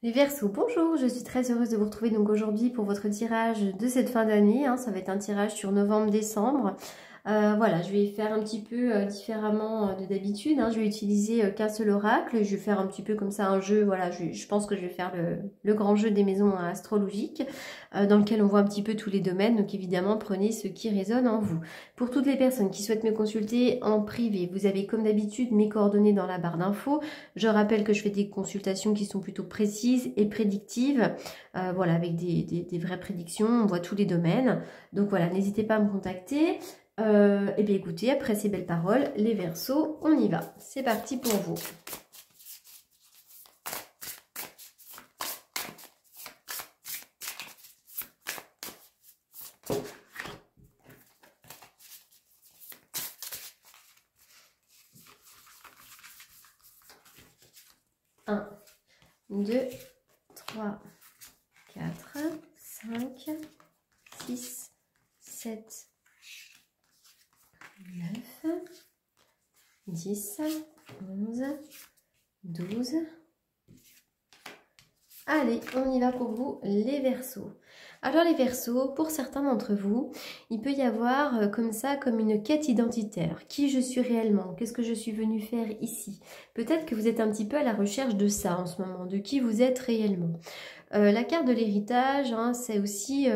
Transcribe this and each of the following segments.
Les Verseaux, bonjour, je suis très heureuse de vous retrouver donc aujourd'hui pour votre tirage de cette fin d'année. Ça va être un tirage sur novembre-décembre. Voilà, je vais faire un petit peu différemment de d'habitude. Je vais utiliser qu'un seul oracle. Je vais faire un petit peu comme ça un jeu. Voilà, je pense que je vais faire le grand jeu des maisons astrologiques dans lequel on voit un petit peu tous les domaines. Donc évidemment, prenez ce qui résonne en vous. Pour toutes les personnes qui souhaitent me consulter en privé, vous avez comme d'habitude mes coordonnées dans la barre d'infos. Je rappelle que je fais des consultations qui sont plutôt précises et prédictives. Voilà, avec des vraies prédictions. On voit tous les domaines. Donc voilà, n'hésitez pas à me contacter. Et bien écoutez, après ces belles paroles, les Verseaux, on y va. C'est parti pour vous. Un, 2, 3, 4, 5, 6, 7, 9, 10, 11, 12. Allez, on y va pour vous, les Verseaux. Alors les Verseaux, pour certains d'entre vous, il peut y avoir comme ça, comme une quête identitaire. Qui je suis réellement? Qu'est-ce que je suis venue faire ici? Peut-être que vous êtes un petit peu à la recherche de ça en ce moment, de qui vous êtes réellement. La carte de l'héritage, c'est aussi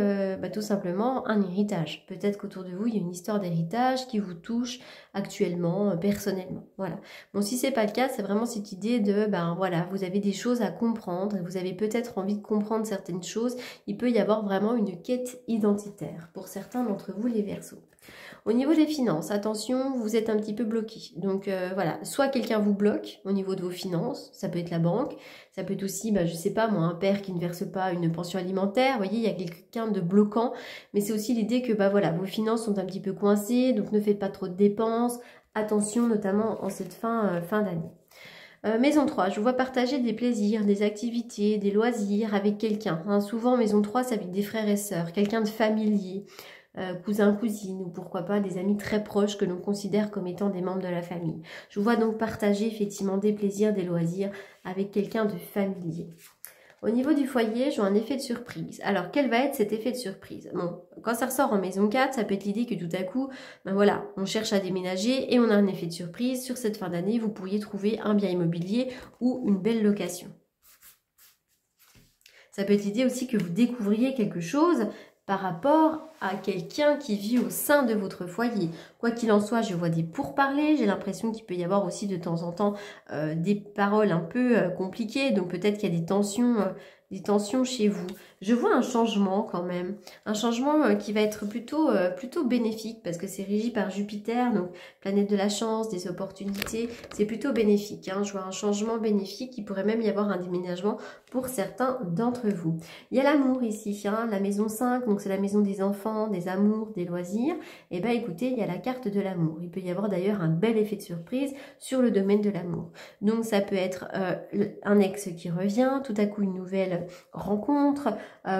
tout simplement un héritage. Peut-être qu'autour de vous, il y a une histoire d'héritage qui vous touche actuellement, personnellement. Voilà. Bon, si c'est pas le cas, c'est vraiment cette idée de, voilà, vous avez des choses à comprendre, vous avez peut-être envie de comprendre certaines choses. Il peut y avoir vraiment une quête identitaire pour certains d'entre vous, les Verseaux. Au niveau des finances, attention, vous êtes un petit peu bloqué. Donc voilà, soit quelqu'un vous bloque au niveau de vos finances, ça peut être la banque, ça peut être aussi, je sais pas moi, un père qui ne verse pas une pension alimentaire. Vous voyez, il y a quelqu'un de bloquant, mais c'est aussi l'idée que voilà, vos finances sont un petit peu coincées, donc ne faites pas trop de dépenses. Attention, notamment en cette fin d'année. Maison 3, je vous vois partager des plaisirs, des activités, des loisirs avec quelqu'un. Souvent, maison 3, c'est avec des frères et sœurs, quelqu'un de familier. Cousin, cousine ou pourquoi pas des amis très proches que l'on considère comme étant des membres de la famille. Je vous vois donc partager effectivement des plaisirs, des loisirs avec quelqu'un de familier. Au niveau du foyer, je vois un effet de surprise. Alors, quel va être cet effet de surprise? Bon, quand ça ressort en maison 4, ça peut être l'idée que tout à coup, voilà, on cherche à déménager et on a un effet de surprise. Sur cette fin d'année, vous pourriez trouver un bien immobilier ou une belle location. Ça peut être l'idée aussi que vous découvriez quelque chose par rapport à quelqu'un qui vit au sein de votre foyer. Quoi qu'il en soit, je vois des pourparlers. J'ai l'impression qu'il peut y avoir aussi de temps en temps des paroles un peu compliquées. Donc peut-être qu'il y a des tensions chez vous. Je vois un changement quand même. Un changement qui va être plutôt bénéfique parce que c'est régi par Jupiter, donc planète de la chance, des opportunités. C'est plutôt bénéfique. Je vois un changement bénéfique. Il pourrait même y avoir un déménagement pour certains d'entre vous. Il y a l'amour ici, la maison 5, donc c'est la maison des enfants, des amours, des loisirs. Et bien écoutez, il y a la carte de l'amour. Il peut y avoir d'ailleurs un bel effet de surprise sur le domaine de l'amour. Donc ça peut être un ex qui revient, tout à coup une nouvelle rencontre,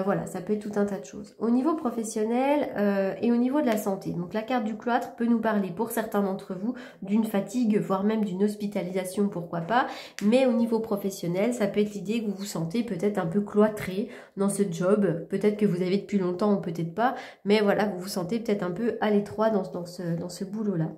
voilà, ça peut être tout un tas de choses. Au niveau professionnel et au niveau de la santé, donc la carte du cloître peut nous parler pour certains d'entre vous d'une fatigue, voire même d'une hospitalisation, pourquoi pas, mais au niveau professionnel, ça peut être l'idée que vous vous sentez peut-être un peu cloîtré dans ce job, peut-être que vous avez depuis longtemps ou peut-être pas, mais voilà, vous vous sentez peut-être un peu à l'étroit dans ce boulot-là.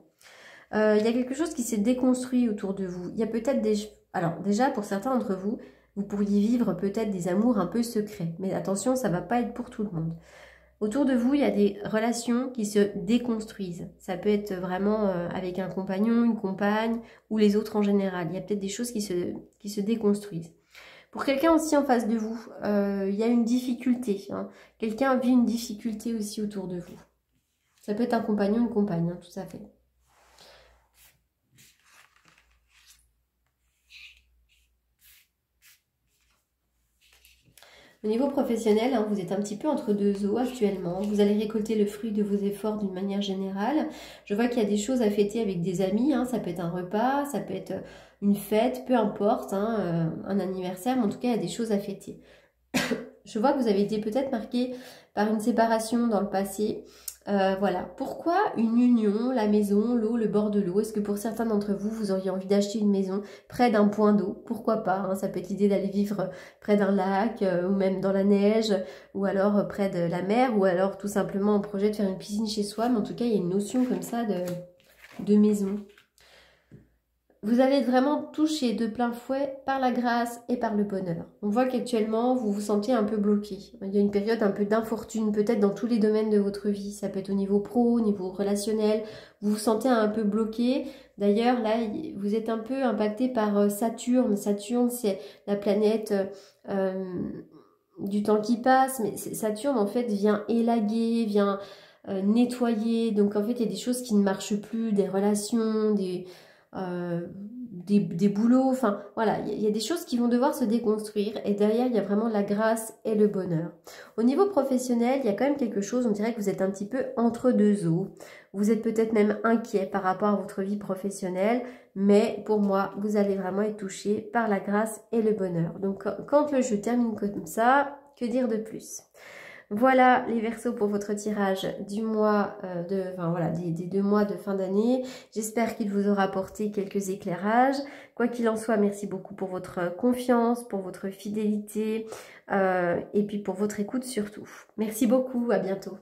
Il y a quelque chose qui s'est déconstruit autour de vous. Il y a peut-être des... Alors déjà, pour certains d'entre vous, vous pourriez vivre peut-être des amours un peu secrets. Mais attention, ça ne va pas être pour tout le monde. Autour de vous, il y a des relations qui se déconstruisent. Ça peut être vraiment avec un compagnon, une compagne ou les autres en général. Il y a peut-être des choses qui se déconstruisent. Pour quelqu'un aussi en face de vous, il y a une difficulté. Quelqu'un vit une difficulté aussi autour de vous. Ça peut être un compagnon, une compagne, tout à fait. Au niveau professionnel, vous êtes un petit peu entre deux eaux actuellement. Vous allez récolter le fruit de vos efforts d'une manière générale. Je vois qu'il y a des choses à fêter avec des amis. Ça peut être un repas, ça peut être une fête, peu importe, un anniversaire. Mais en tout cas, il y a des choses à fêter. Je vois que vous avez été peut-être marqué par une séparation dans le passé. Voilà. Pourquoi une union, la maison, l'eau, le bord de l'eau? Est-ce que pour certains d'entre vous, vous auriez envie d'acheter une maison près d'un point d'eau? Pourquoi pas, hein? Ça peut être l'idée d'aller vivre près d'un lac ou même dans la neige ou alors près de la mer ou alors tout simplement un projet de faire une piscine chez soi. Mais en tout cas, il y a une notion comme ça de maison. Vous allez être vraiment touché de plein fouet par la grâce et par le bonheur. On voit qu'actuellement, vous vous sentez un peu bloqué. Il y a une période un peu d'infortune, peut-être dans tous les domaines de votre vie. Ça peut être au niveau pro, au niveau relationnel. Vous vous sentez un peu bloqué. D'ailleurs, là, vous êtes un peu impacté par Saturne. Saturne, c'est la planète du temps qui passe. Mais Saturne, en fait, vient élaguer, vient nettoyer. Donc, en fait, il y a des choses qui ne marchent plus, des relations, des boulots, enfin voilà, il y a des choses qui vont devoir se déconstruire et derrière il y a vraiment la grâce et le bonheur. Au niveau professionnel, il y a quand même quelque chose, on dirait que vous êtes un petit peu entre deux eaux, vous êtes peut-être même inquiet par rapport à votre vie professionnelle, mais pour moi, vous allez vraiment être touché par la grâce et le bonheur. Donc quand le jeu termine comme ça, que dire de plus? Voilà les Verseaux pour votre tirage du mois des 2 mois de fin d'année. J'espère qu'il vous aura apporté quelques éclairages. Quoi qu'il en soit, merci beaucoup pour votre confiance, pour votre fidélité et puis pour votre écoute surtout. Merci beaucoup, à bientôt.